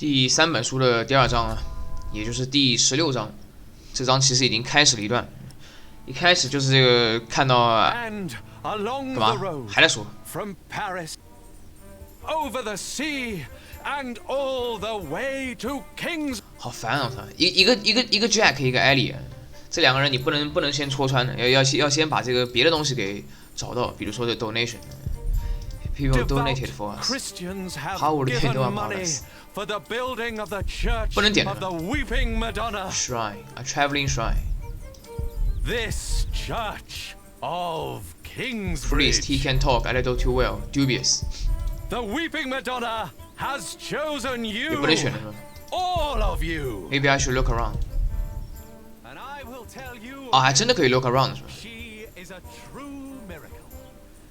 第3本书的第2章啊，也就是第16章。这章其实已经开始了一段，一开始就是这个看到干嘛？还在说。好烦啊！他一个 Jack， 一个 Ellie， 这2个人你不能先戳穿的，要先把这个别的东西给找到，比如说这 donation。People donated for us. How would they know about us? 不能点的。Shrine, a traveling shrine. This church of Kingsbridge. Priest, he can talk a little too well. Dubious. The weeping Madonna has chosen 你 you. 不能选的吗 All of you. Maybe I should look around. And I will tell you. 啊，还真的可以 look around 是吧？ She is a true miracle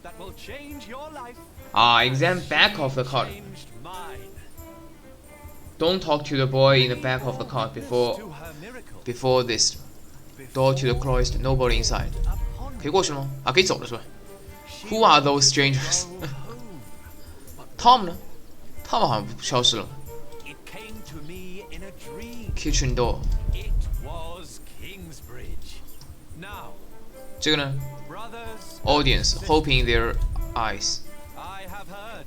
that will change your life. 啊 ，examine back of the card. Changed mine. Don't talk to the boy in the back of the card To her miracle. before this. Door to the cloister, nobody inside. 可以过去了吗？啊，可以走了是吧 ？Who are those strangers? Tom 呢 ？Tom 好像消失了。It came to me in a dream. Kitchen door. It was Kingsbridge. Now, 这个呢 brothers. ？Audience hoping their eyes. I have heard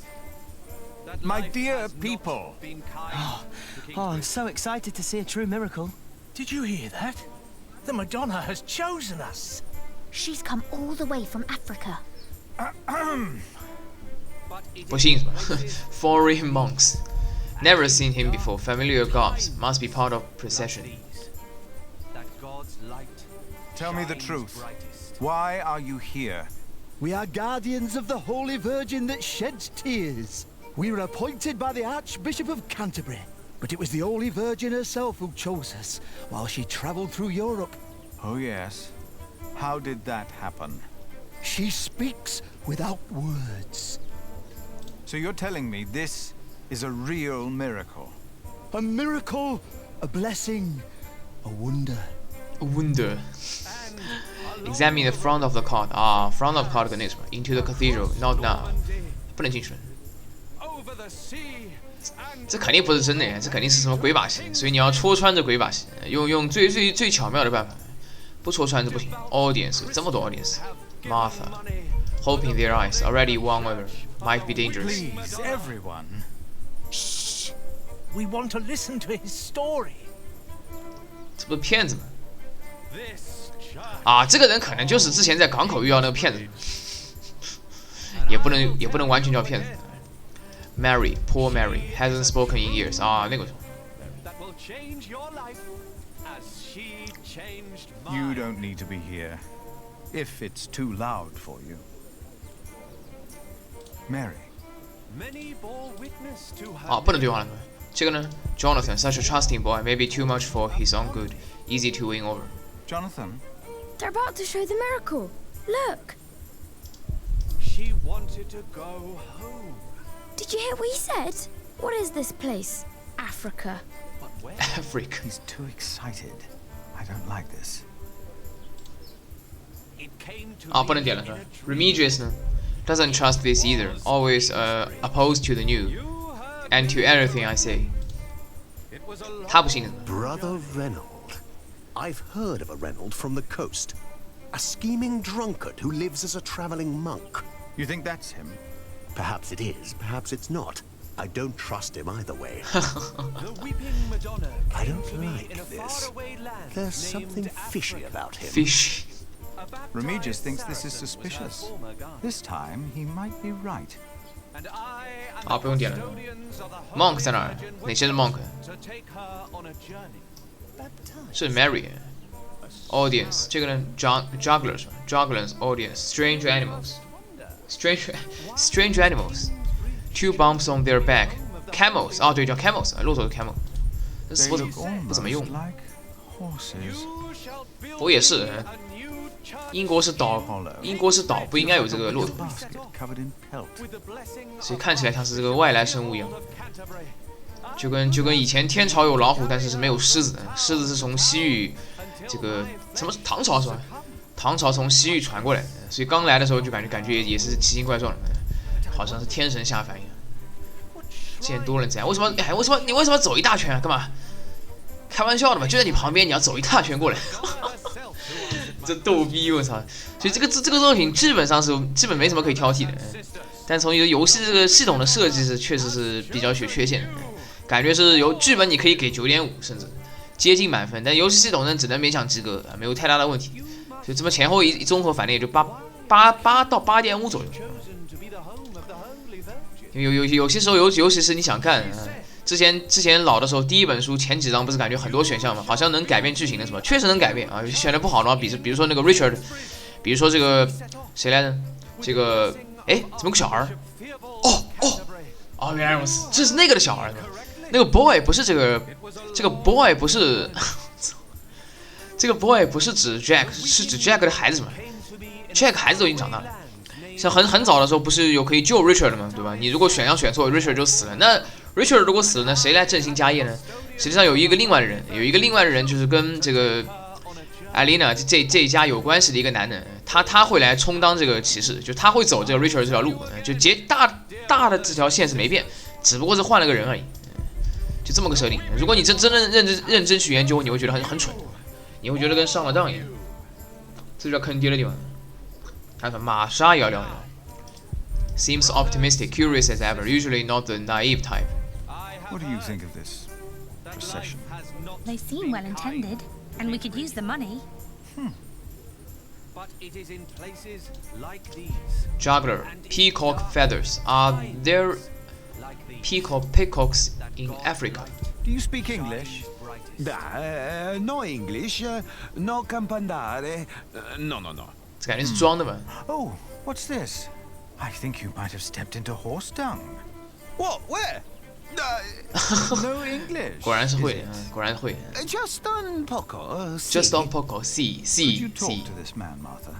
that My life dear has not people. been kind to Oh, I'm Kingsbridge. so excited to see a true miracle. Did you hear that? The Madonna has chosen us. She's come all the way from Africa. But it 不 is 信是吧 places ？Foreign monks. Never seen him before. Familiar garbs. Must be part of procession. these that God's light Tell me the shines truth. brightest. Why are you here? We are guardians of the Holy Virgin that sheds tears. We were appointed by the Archbishop of Canterbury, but it was the Holy Virgin herself who chose us while she travelled through Europe. Oh, yes. How did that happen? She speaks without words. So you're telling me this is a real miracle? A miracle, a blessing, a wonder. A wonder. Examine the front of the card. 啊 ，front of card 跟那个什么 ，into the cathedral. Not now. 不能进去。 Over the sea and 这肯定不是真的呀，这肯定是什么鬼把戏，所以你要戳穿这鬼把戏，用最巧妙的办法，不戳穿这不行。Audience 这么多 audience。Martha, hoping their eyes already won over, might be dangerous. Please, everyone. Shh! We want to listen to his story. 这不是骗子吗？ this church 啊，这个人可能就是之前在港口遇到那个骗子，也不能完全叫骗子。Mary, poor Mary, hasn't spoken in years. 啊，那个 that will change your life as she changed You mine. don't need to be here. If it's too loud for you. Mary. Many bore witness to her. 啊，不能对话了。这个呢 ，Jonathan, such a trusting boy, maybe too much for his own good, easy to win over. Jonathan. They're about to show the miracle. Look. She wanted to go home. Did you hear what he said? What is this place? Africa. But where? Africa. He's too excited. I don't like this. It came to 啊， me 不能点了是吧 in a dream. ？Remigius 呢，doesn't trust this either, always opposed to the new You heard and to everything I say. it was a long 他不信的。 Brother Reynold. I've heard of a Reynold from the coast. A scheming drunkard who lives as a traveling monk. You think that's him? Perhaps it is, perhaps it's not. I don't trust him either way. The weeping Madonna I came don't to me like in a this. faraway land There's named something fishy Africa. about him. Fish. A baptized Remigius thinks this is Saracen was her suspicious. former guide. This time, he might be right. And I and 啊，不用 the 点了。 custodians of the Holy Monk 在哪儿 Virgin？哪些是 monk？ to take her on a journey. 是 Mary。Audience 这个呢，jugglers 是吧 jugglers audience strange animals strange animals two bumps on their back camels 啊对叫 camels 骆驼是 camel 这 They 不 look 不怎么用 almost like horses. You shall build 不过也是 a new church 英国是岛不应该有这个骆驼 Basket covered in pelt. with the blessing 所以看起来像是这个外来生物一样 of Canterbury. 就跟以前天朝有老虎但是没有狮子狮子是从西域这个什么唐朝是吧唐朝从西域传过来的所以刚来的时候就感觉也是奇形怪状的好像是天神下凡一样之前多人这样，为什么你为什么走一大圈啊？干嘛？开玩笑的嘛，就在你旁边，你要走一大圈过来，这逗逼我操！所以这个作品基本没什么可以挑剔的，但从游戏这个系统的设计是确实是比较有缺陷的，感觉是由剧本你可以给9.5，甚至接近满分，但游戏系统呢只能勉强及格，没有太大的问题。所以这么前后一综合反正也就8到8.5左右。有些时候尤其是你想看，之前老的时候，第一本书前几章不是感觉很多选项吗？好像能改变剧情的什么，确实能改变啊。选的不好的话，比如说那个 Richard， 比如说这个谁来着？这个怎么有个小孩？原来如此，这是那个的小孩。那个 boy 不是这个 boy 不是这个 boy 不是指 Jack， 是指 Jack 的孩子嘛 ？Jack 孩子都已经长大了。像很早的时候不是有可以救 Richard 的吗？对吧？你如果选错 ，Richard 就死了。那 Richard 如果死了呢，谁来振兴家业呢？实际上有一个另外的人，就是跟这个艾丽娜这一家有关系的一个男人，他会来充当这个骑士，就他会走这个 Richard 这条路，就大的这条线是没变，只不过是换了个人而已，就这么个设定。如果你真的认真去研究，你会觉得很蠢，你会觉得跟上了当一样，这就叫坑爹的地方。还有玛莎也要聊聊 ，seems optimistic, curious as ever, usually not the naive type. What do you think of this procession? They seem well intended, and we could use the money. But it is in places like these, Juggler, peacock feathers. Are there peacocks in Africa? Do you speak English? No English, no campandare, no. 这感觉是装的吧？ Oh, what's this? I think you might have stepped into horse dung. What? Where? No English. 果然是会，果然会。 Just on poco. Just on poco, see. Could you talk to this man, Martha?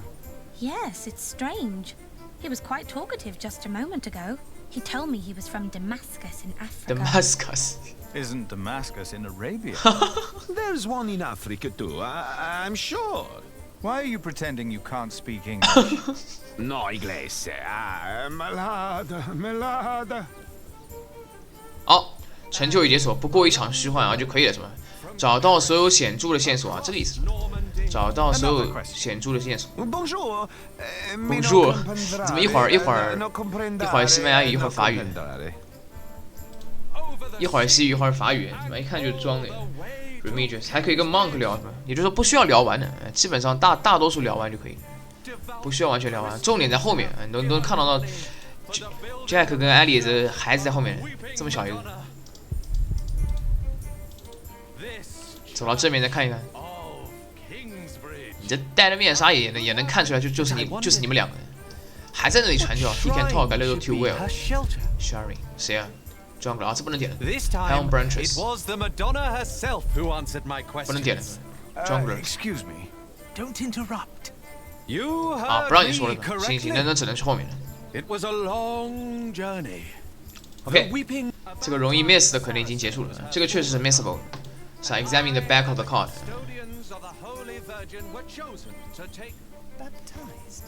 Yes, it's strange. He was quite talkative just a moment ago. He told me he was from Damascus in Africa. Damascus. Isn't Damascus in Arabia? There's one in Africa too, I'm sure. Why are you pretending you can't speak English? No inglese. Malada. 好，成就已解锁，不过一场虚幻啊就可以了，是吧？找到所有显著的线索啊，这个意思。找到所有显著的线索。Bonjour. Bonjour， 怎么一会儿西班牙语，一会儿法语，一会儿西语，一会儿法语，怎么一看就是装的。Remigius 还可以跟 Monk 聊什么？也就是说不需要聊完的，基本上大多数聊完就可以，不需要完全聊完。重点在后面，你都能看到Jack 跟艾莉的孩子在后面，这么小一个。走到正面再看一看，你这戴着面纱也能看出来，就是你们两个人，还在那里传教。He can talk a little too well. Sharing 谁啊？Jungle 啊，这不能点了。This time, Helm Branches it was the Madonna herself who answered my 不能点了 questions. ，Jungle Excuse me. Don't interrupt. You 啊， heard 不让你说了 me 吧？行，那 correctly. 只能去后面了。 It was a long journey. OK， The weeping 这个容易 miss 的可能已经结束了，这个确实是 missable。是 examine the back of the card。 custodians of the Holy Virgin were chosen to take baptized.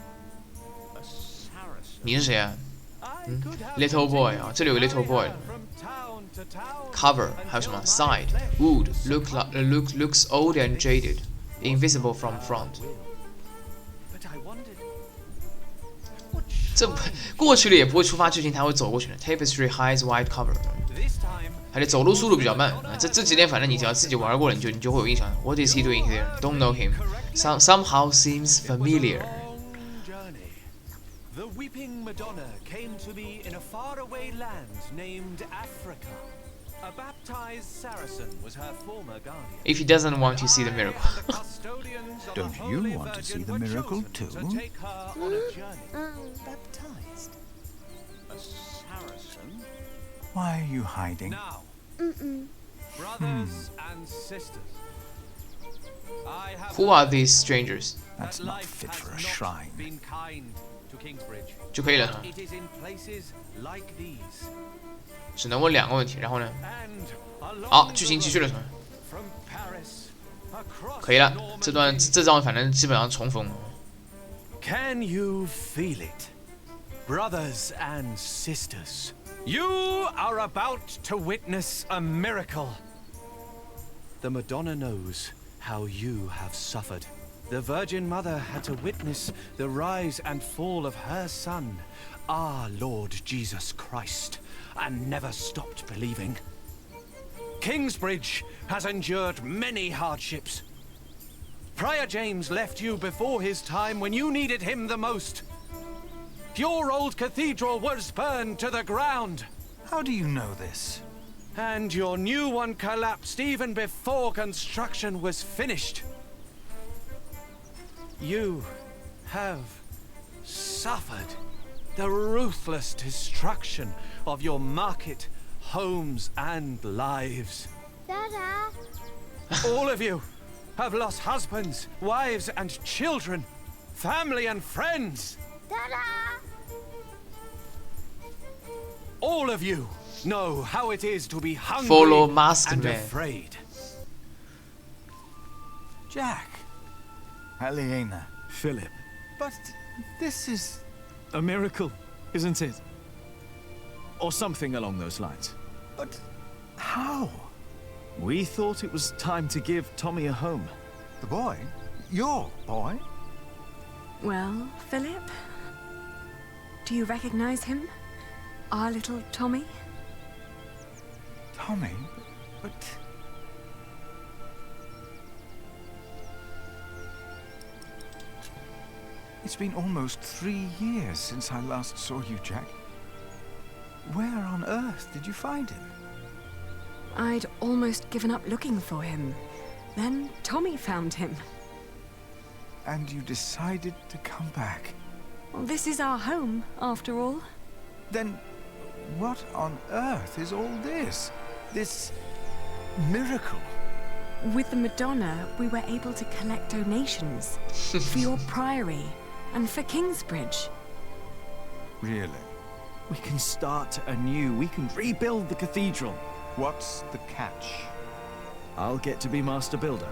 A Saracen. 你是谁啊 I could have ？Little boy 啊，这里有个 little boy。 from town to town. Cover 还有什么 side wood looks old and jaded, invisible from front。 But I wondered. 这过去了也不会触发剧情，他会走过去的。Tapestry hides white cover。 This time, 而且走路速度比较慢啊，这几点反正你只要自己玩过了，你就会有印象。What is he doing here? Don't know him. Somehow seems familiar. long journey. The weeping Madonna came to me in a faraway land named Africa. A baptized Saracen was her former guardian. If he doesn't want to see the miracle. The custodians of Don't the you Holy want to see Virgin the were miracle chosen too? to take her on a journey. Baptized. A Saracen. Why are you hiding? Now, brothers and sisters, I have Who are these strangers? That's that not life fit has for a not shrine. been kind to Kingsbridge. 就可以了， It is in places like these. 只能问2个问题，然后呢？ And along 好，剧情继续了是吧？ from Paris across 可以了， Normandy. 这段反正基本上重逢。 Can you feel it? Brothers and sisters, You are about to witness a miracle. The Madonna knows how you have suffered. The Virgin Mother had to witness the rise and fall of her Son, our Lord Jesus Christ, and never stopped believing. Kingsbridge has endured many hardships. Prior James left you before his time when you needed him the most. Your old cathedral was burned to the ground. How do you know this? And your new one collapsed even before construction was finished. You have suffered the ruthless destruction of your market, homes, and lives. Dada. All of you have lost husbands, wives, and children, family and friends. Dada. All of you know how it is to be hungry Follow Masked and Man. afraid. Jack. Aliena. Philip. But this is... A miracle, isn't it? Or something along those lines. But how? We thought it was time to give Tommy a home. The boy? Your boy? Well, Philip? Do you recognize him? Our little Tommy? Tommy? But... It's been almost 3 years since I last saw you, Jack. Where on earth did you find him? I'd almost given up looking for him. Then Tommy found him. And you decided to come back. Well, this is our home, after all. Then what on earth is all this? This miracle? With the Madonna, we were able to collect donations for your priory and for Kingsbridge. Really? We can start anew. We can rebuild the cathedral. What's the catch? I'll get to be master builder.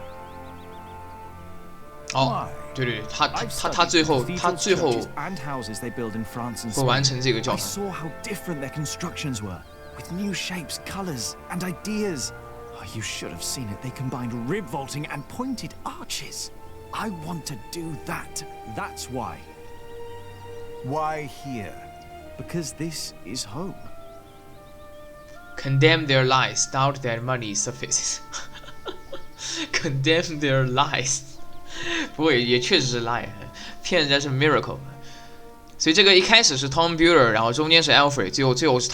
哦，对对对，他最后 and houses they build in France and 会完成这个教 I 堂。 saw how different their constructions were, with new shapes, colors, and ideas. Oh, you should have seen it. They combined rib vaulting and pointed arches. I want to do that. That's why. Why here? Because this is home. Condemn their lies, doubt their money suffices. Condemn their lies 不过也确实是 lie， 骗人家是 miracle。所以这个一开始是 Tom Bueller， 然后中间是 Alfred， 最后是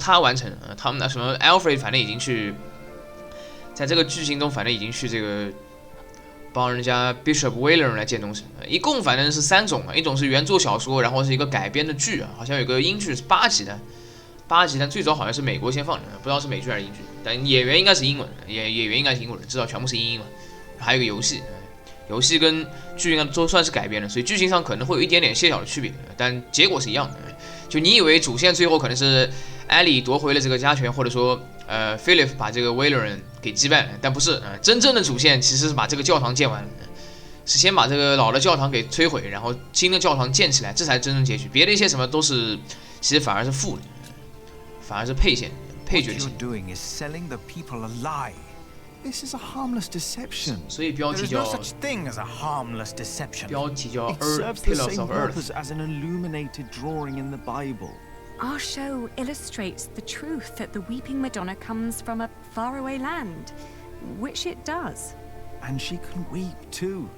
他完成。他们的什么 Alfred 反正已经去，在这个剧情中反正已经去这个帮人家 Bishop Wheeler 来建东西。一共反正是3种，一种是原作小说，然后是一个改编的剧，好像有个英剧是8集的。8集，但最早好像是美国先放的，不知道是美剧还是英剧。但演员应该是英文，演员应该是英国人，至少全部是英文。还有一个游戏，游戏跟剧应该都算是改编的，所以剧情上可能会有一点点些小的区别，但结果是一样的。就你以为主线最后可能是艾莉夺回了这个家权，或者说Philip 把这个威勒人给击败了，但不是，真正的主线其实是把这个教堂建完了，是先把这个老的教堂给摧毁，然后新的教堂建起来，这才是真正结局。别的一些什么都是，其实反而是副的。反而是配角的线。 doing is selling the people a lie. This is a harmless deception. 所以标题 There is 叫 no such thing as a harmless deception. 标题叫 It serves the Pillars same of Earth。 purpose as an illuminated drawing in the Bible. Our show illustrates the truth that the Weeping Madonna comes from a faraway land, which it does. And she can weep too.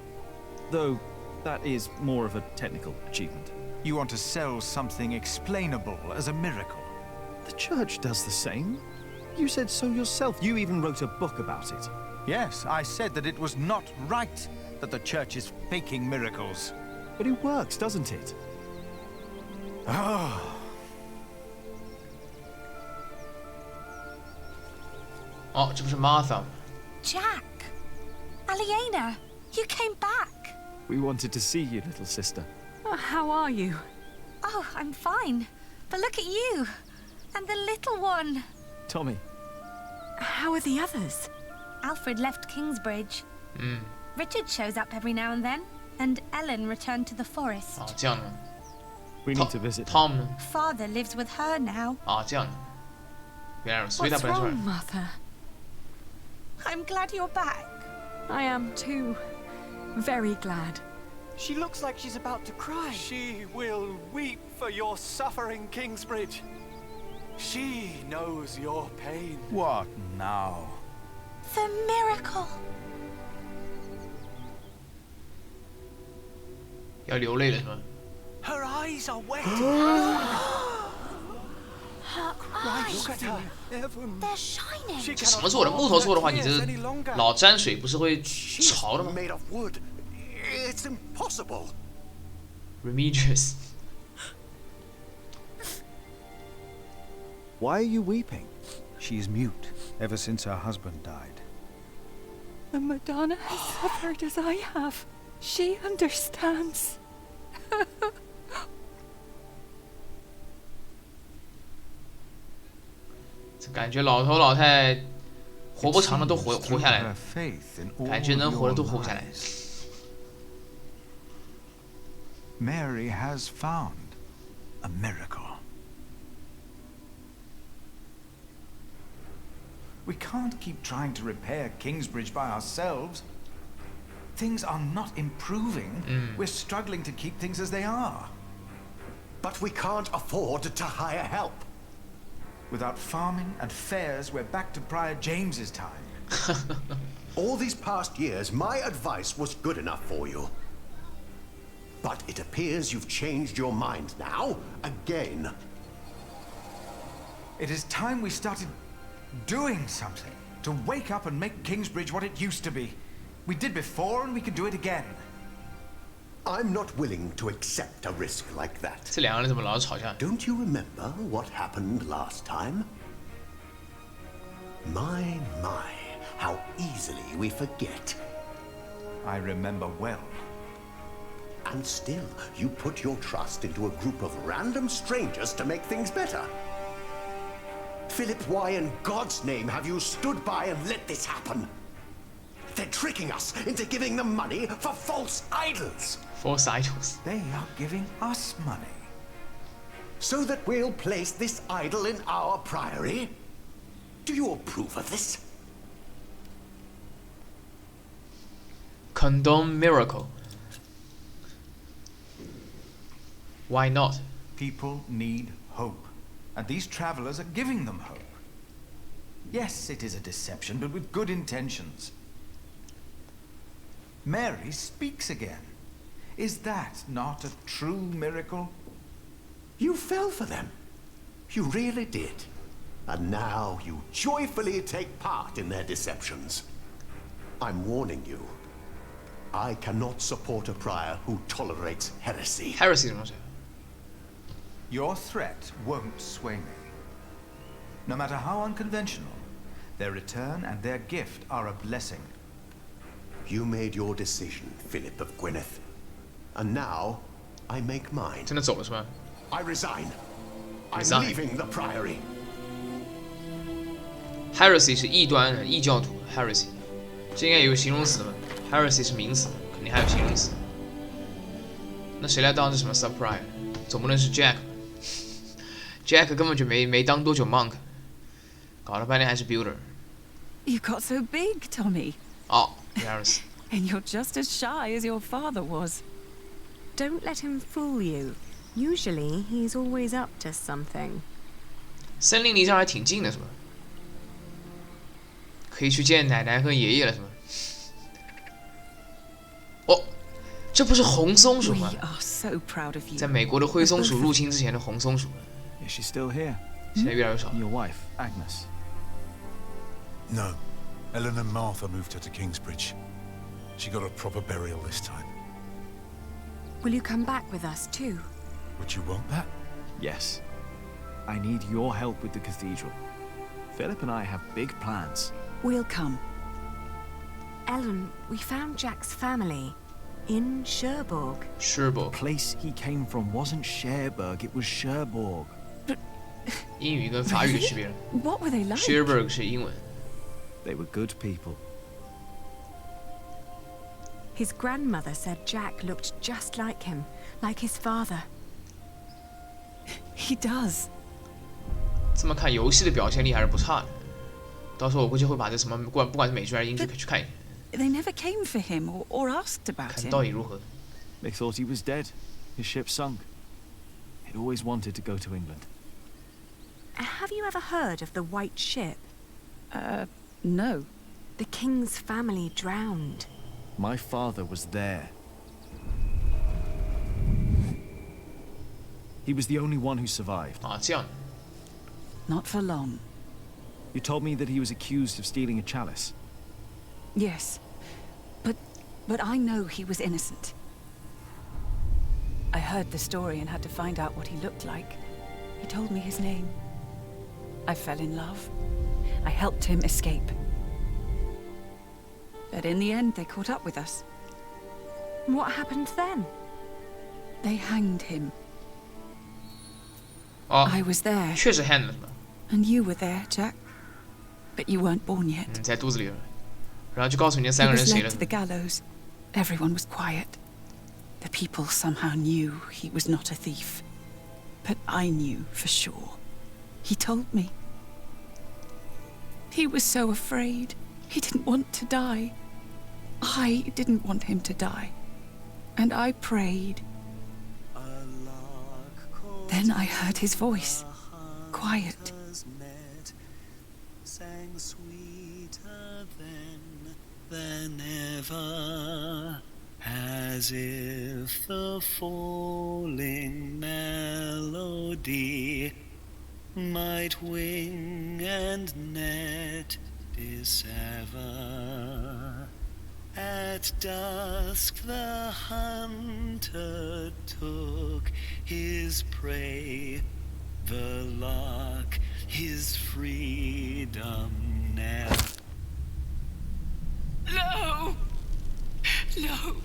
Though that is more of a technical achievement. You want to sell something explainable as a miracle. The church does the same. You said so yourself. You even wrote a book about it. Yes, I said that it was not right that the church is faking miracles. But it works, doesn't it? Oh. 哦，这不是 Martha。 Jack! Aliena! You came back! We wanted to see you, little sister. Oh, how are you? Oh, I'm fine. But look at you! And the little one! Tommy. How are the others? Alfred left Kingsbridge. Richard shows up every now and then. And Ellen returned to the forest. 哦，这样的。We need to visit. Tom 呢？ Father lives with her now. 啊，这样的，原来所以他 What's 不能出来 wrong, Mother? I'm glad you're back. I am too. Very glad. She looks like she's about to cry. She will weep for your suffering, Kingsbridge. She knows your pain. What now? The miracle. 要流泪了是吗？ Her eyes are wet. Her Look at eyes. her. Heaven. They're shining. She 这什 cannot 么做的？木头做的话， hold 你 her 这 tears any longer. 老沾水不是会 She's 潮的吗 made of wood. It's impossible. ？Remigious， Why are you weeping? She's mute ever since her husband died. The Madonna has suffered as I have. She understands. 这感觉老头老太活不长的都 It 活 seems through 下来 her 了， faith in all 感觉能活的 your 都活不下来。 lies. Mary has found a miracle. We can't keep trying to repair Kingsbridge by ourselves. Things are not improving. We're struggling to keep things as they are. But we can't afford to hire help. Without farming and fairs, we're back to Prior James's time. All these past years, my advice was good enough for you. But it appears you've changed your mind now, again. It is time we started doing something to wake up and make Kingsbridge what it used to be. We did before and we can do it again. I'm not willing to accept a risk like that. 这两个人怎么老是吵架？ Don't you remember what happened last time? My, how easily we forget. I remember well. And still, you put your trust into a group of random strangers to make things better. Philip, why in God's name have you stood by and let this happen? They're tricking us into giving them money for false idols. False idols， They are giving us money. So that we'll place this idol in our priory? Do you approve of this? condone miracle。Why not？ People need hope, and these travelers are giving them hope. Yes, it is a deception, but with good intentions. Mary speaks again. Is that not a true miracle? You fell for them. You really did. And now you joyfully take part in their deceptions. I'm warning you. I cannot support a prior who tolerates heresy. Heresy 什么东西？ Your threat won't sway me. No matter how unconventional, their return and their gift are a blessing. You made your decision, Philip of Gwynedd. And now, I make mine. 真的走了是吧？ I resign. I'm Resign. leaving the priory. Heresy 是异端、异教徒 ，heresy， 这应该有形容词吧 ？Heresy 是名词，肯定还有形容词。那谁来当这什么 subprior？ 总不能是 Jack 吧 ？Jack 根本就没当多久 monk， 搞了半天还是 builder。 You got so big, Tommy. 哦 ，Heresy。 And you're just as shy as your father was. Don't let him fool you. Usually, he's always up to something. 森林离这儿还挺近的，是吧？可以去见奶奶和爷爷了，是吧？哦，这不是红松鼠 We 吗？ are so proud of you. 在美国的灰松鼠入侵之前的红松鼠， Is she still here? 现在越来越少。 Your wife, Agnes. No. Ellen and Martha moved her to Kingsbridge. She got a proper burial this time. Will you come back with us too? Would you want that? Yes. I need your help with the cathedral. Philip and I have big plans. We'll come. Ellen, we found Jack's family in Cherbourg. Cherbourg， Place he came from wasn't Cherbourg, it was Cherbourg. 英语跟法语的区别了。 What were they like? Cherbourg 是英文。 They were good people. His grandmother said Jack looked just like him, like his father. He does. 这么看游戏的表现力还是不差的。到时候我估计会把这什么不管是美剧还是英剧去看一下。They never came for him or asked about 看 him. 到底如何。 They thought he was dead. His ship sunk. He'd always wanted to go to England. Have you ever heard of the White Ship? No. The king's family drowned. My father was there. He was the only one who survived. 啊，这样。 Not for long. You told me that he was accused of stealing a chalice. Yes. But I know he was innocent. I heard the story and had to find out what he looked like. He told me his name. I fell in love. I helped him escape. But in the end, they caught up with us. What happened then? They hanged him. 哦， I was there. 确实 hand 了是吧？ And you were there, Jack. But you weren't born yet. 在肚子里了。然后就告诉你那 He 3个人 was 谁 led 了 to。the gallows. Everyone was quiet. The people somehow knew he was not a thief. But I knew for sure. He told me. He was so afraid. He didn't want to die. I didn't want him to die. And I prayed. Then I heard his voice. Quiet. Sang sweeter than ever, as if the falling melody might wing and net dissever. At dusk the hunter took his prey, the lark his freedom never. No! No!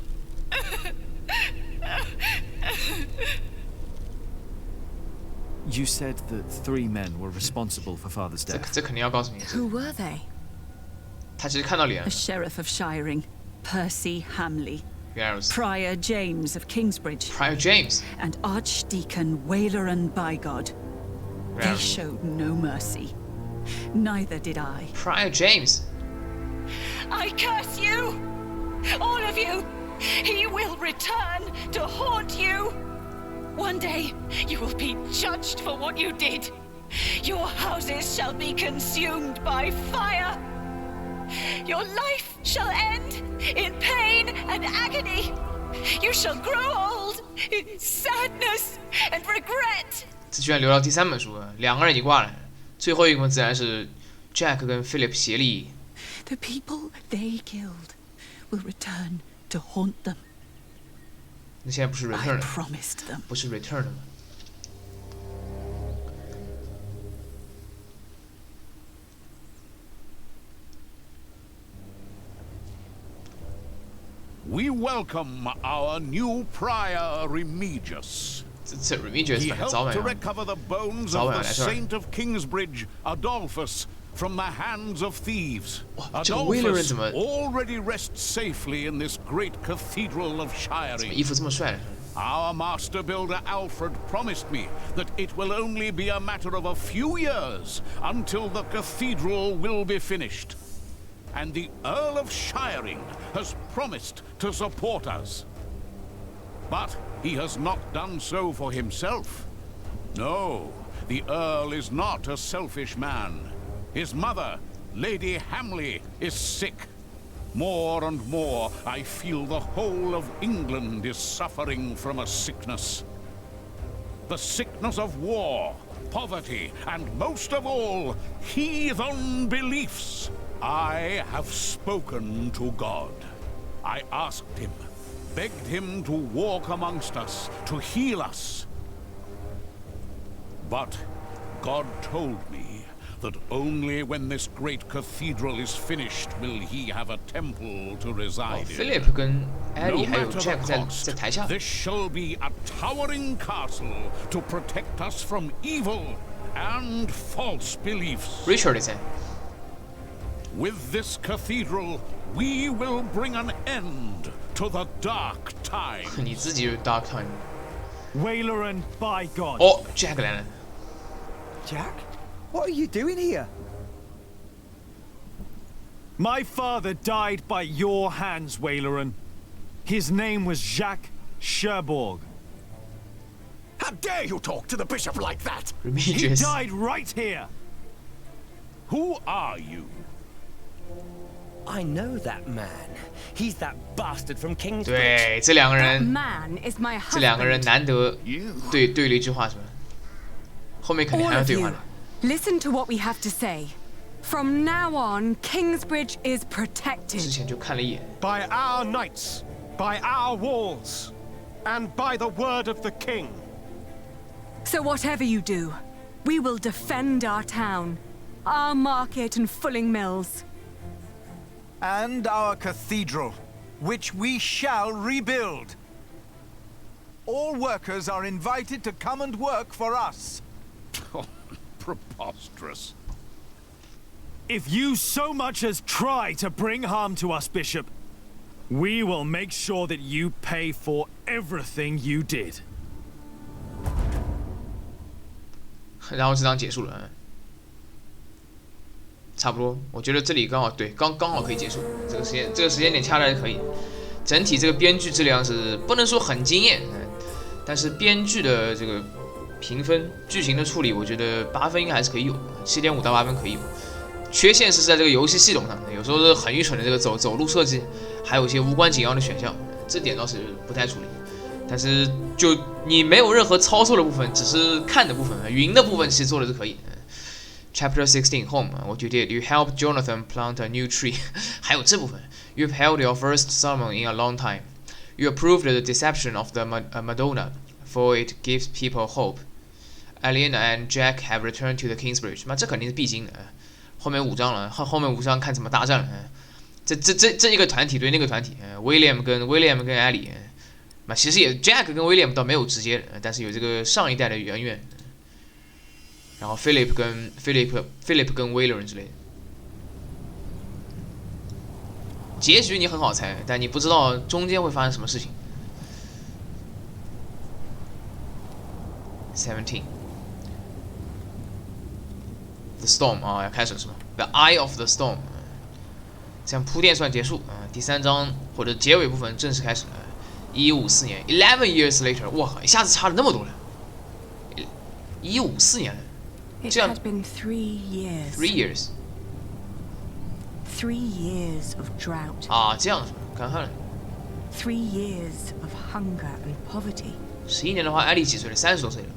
You said that 3 men were responsible for Father's 这 death. 这肯定要告诉你。 Who were they? 他其实看到脸 The Sheriff of Shiring, Percy Hamley. 原来如此。 Prior James of Kingsbridge. Prior James. And Archdeacon Waleran Bygod. 原来 They 如此。 showed no mercy. Neither did I. Prior James. I curse you! All of you! He will return to haunt you! One day, you will be judged for what you did. Your houses shall be consumed by fire. Your life shall end in pain and agony. You shall grow old in sadness and regret. 这居然留到第3本书了，2个人已经挂了，最后一个自然是 Jack 跟 Philip 协力。 The people they killed will return to haunt them. 那现在不是 I Return 了， promised them. 不是 Return 了吗？ We welcome our new prior Remigius. 这 Remigius He 反正早 helped 晚 to 要 recover the bones 早 of 晚要 the 来这儿。 Saint of Kingsbridge, Adolphus, from the hands of thieves. 这个 Waleran 怎么 already rests safely in this great cathedral of 怎么 Shiring. 衣服这么帅？ Our master builder Alfred promised me that it will only be a matter of a few years until the cathedral will be finished. And the Earl of Shiring has promised to support us. But he has not done so for himself. No, the Earl is not a selfish man. His mother, Lady Hamley, is sick. More and more, I feel the whole of England is suffering from a sickness. The sickness of war, poverty, and most of all, heathen beliefs. I have spoken to God. I asked him, begged him to walk amongst us, to heal us. But God told me that only when this great cathedral is finished will he have a temple to reside in. Philip 跟 Ellie 还有 matter the Jack 在 cost, 台下。 this shall be a towering castle to protect us from evil and false beliefs. Richard 也在。 With this cathedral, we will bring an end to the dark time. 你自己有 Dark Time。Waileran, by God. 哦 ，Jack 来了。 Jack, what are you doing here? My father died by your hands, Waileran. His name was Jacques Cherbourg. How dare you talk to the bishop like that? He Remigius died right here. Who are you? I know that man. He's that bastard from Kingsbridge. 对，这两个 That 人， man is my 这两个人 husband. 难得对了一句话是吧？后面肯定 All 还要 of 对话 you, 的。 listen to what we have to say. From now on, Kingsbridge is 之 protected. 前就看了一眼， By our knights, by our walls, and by the word of the king. So whatever you do, we will defend our town, our market and fulling mills. And our cathedral, which we shall rebuild. All workers are invited to come and work for us. Oh, preposterous. If you so much as try to bring harm to us, Bishop, we will make sure that you pay for everything you did. 然后这章结束了，差不多，我觉得这里刚好对，刚好可以结束，这个时间点掐的还可以。整体这个编剧质量是不能说很惊艳，但是编剧的这个评分、剧情的处理，我觉得8分应该还是可以有，7.5到8分可以有。缺陷是在这个游戏系统上的，有时候是很愚蠢的这个走路设计，还有一些无关紧要的选项，这点倒是不太处理。但是就你没有任何操作的部分，只是看的部分，云的部分其实做的是可以。Chapter 16 Home, what you did, you helped Jonathan plant a new tree. 还有这部分 ，You've held your first sermon in a long time. You approved the deception of the Madonna, for it gives people hope. Aliena and Jack have returned to the Kingsbridge. 那这肯定是必经的。后面5章了，后面5章看怎么大战了。这一个团体对那个团体，William 跟艾莉。那其实也 Jack 跟 William 倒没有直接的，但是有这个上一代的渊源。然后 Philip 跟 Waileran 之类的。结局你很好猜，但你不知道中间会发生什么事情。17 The Storm 啊，要开始了是吗 ？The Eye of the Storm， 这样铺垫算结束第3章或者结尾部分正式开始了。1554年 ，11 years later， 哇，一下子差了那么多了。1554年了， It 这样 had been 3 years. 3 years Three years of drought. 啊，这样看看了。 3 years of hunger and poverty. 11年的话，艾莉几岁了？30多岁了。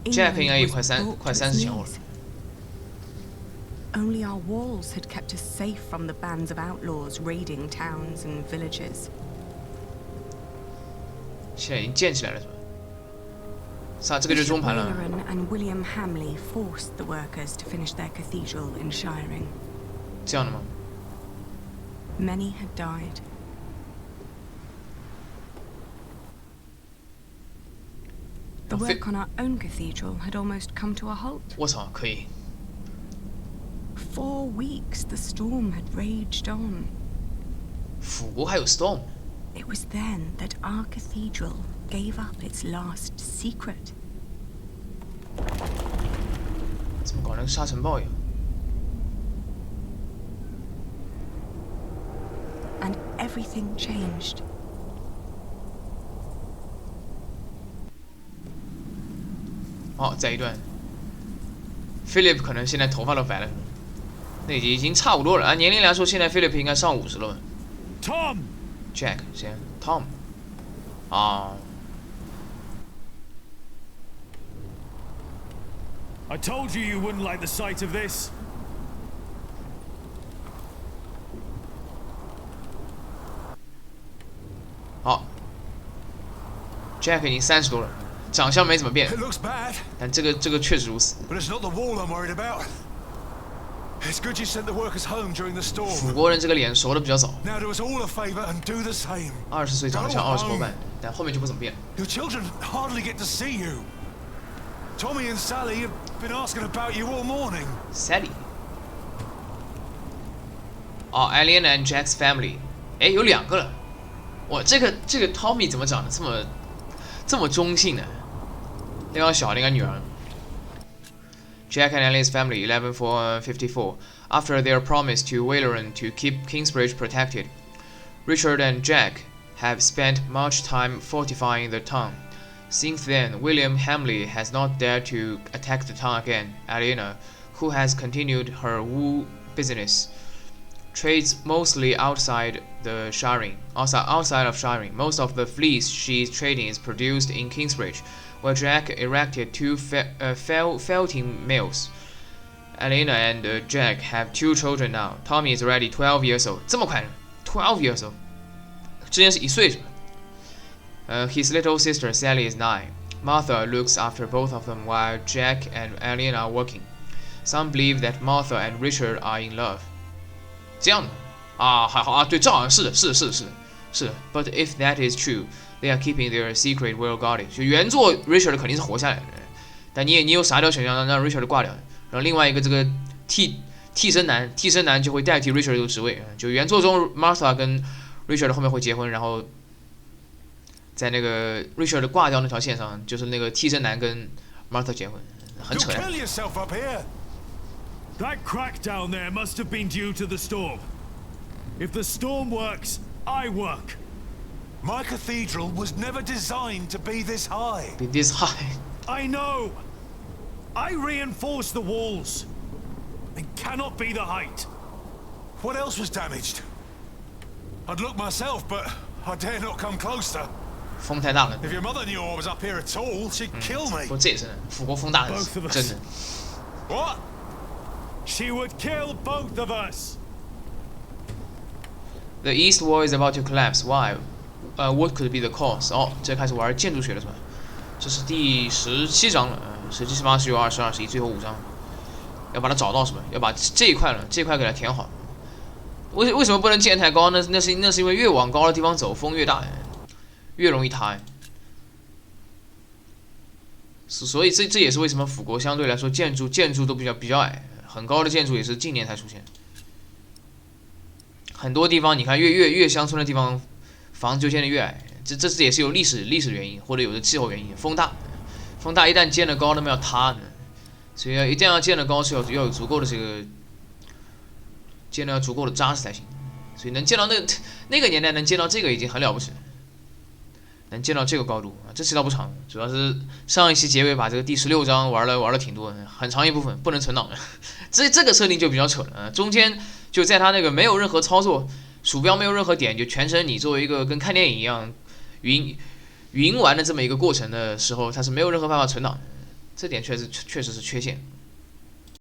Jack 应该也快30前后了。 Only our walls had kept us safe from the bands of outlaws raiding towns and villages. 现在已经建起来了，是吧？是啊，这个就是中盘了。 Waileran and William Hamley forced the workers to finish their cathedral in Shiring. 这样的吗？ Many had died. The work on our own cathedral had almost come to a halt. 我操，可以。 4 weeks the storm had raged on. 辅国还有 storm。 It was then that our cathedral gave up its last secret. 怎么搞得跟沙尘暴一样？ And everything changed. 哦，再一段。Philip 可能现在头发都白了，那已经差不多了。按年龄来说，现在 Philip 应该上50了。 Tom。Jack 先 Tom。啊。 I told you you wouldn't like the sight of this. 好 ，Jack 已经30多了，长相没怎么变，但这个确实如此。 But it's not the wall I'm worried about. It's good you sent the workers home during the storm. 辅国人这个脸熟的比较早。 Now do us all a favor and do the same. 20岁长得像20多半，但后面就不怎么变。 Your children hardly get to see you. Tommy and Sally have been asking about you all morning. Sally。哦 ，Alien and Jack's family， 哎，有2个了。哇，这个 Tommy 怎么长得这么中性呢？另外小的一个女儿。Jack and Ellie's family, 1154. After their promise to Waleran to keep Kingsbridge protected, Richard and Jack have spent much time fortifying the town. Since then, William Hamley has not dared to attack the town again. Alina, who has continued her wool business, trades mostly outside of Shiring. Most of the fleece she's trading is produced in Kingsbridge, where Jack erected 2 felting mills. Alina and Jack have 2 children now. Tommy is already 12 years old. 这么快呢 ？12 years old， 之前是1岁是吧？His little sister Sally is 9. Martha looks after both of them while Jack and Alina are working. Some believe that Martha and Richard are in love. 这样的啊，还好啊，对，这好像是的。But if that is true, they are keeping their secret well guarded. 就原作 Richard 肯定是活下来的，但你有啥条选项让 Richard 挂掉？然后另外一个这个替身男就会代替 Richard 这个职位。就原作中 Martha 跟 Richard 后面会结婚，然后在那个 Richard 挂掉那条线上，就是那个替身男跟 Martha 结婚，很扯呀。That crack down there must have been due to the storm. If the storm works, I work. My cathedral was never designed to be this high. Be this high. I know. I reinforced the walls. It cannot be the height. What else was damaged? I'd look myself, but I dare not come closer. 风太大了。 If your mother knew I was up here at all, she'd kill me. 不，这也是法国风大的，真的。What? She would kill both of us. The east wall is about to collapse. Why? What could be the cause? 哦，这开始玩建筑学了是吧？这是第17章了，17、18、19、20、21，最后5章，要把它找到是吧？要把这一块给它填好。为什么不能建太高呢？那是因为越往高的地方走，风越大，越容易塌。所以这也是为什么法国相对来说建筑都比较矮。很高的建筑也是近年才出现，很多地方你看越乡村的地方，房子就建得越矮，这也是有历史原因，或者有的气候原因。风大一旦建得高，那么要塌呢，所以一定要建得高，是要有足够的这个，建得要足够的扎实才行。所以能建到那个年代能建到这个已经很了不起了，能建到这个高度啊，这期倒不长，主要是上一期结尾把这个第16章玩了挺多，很长一部分不能存档。这个设定就比较扯了，中间就在它那个没有任何操作，鼠标没有任何点，就全程你作为一个跟看电影一样云玩的这么一个过程的时候，它是没有任何办法存档的，这点确实是缺陷。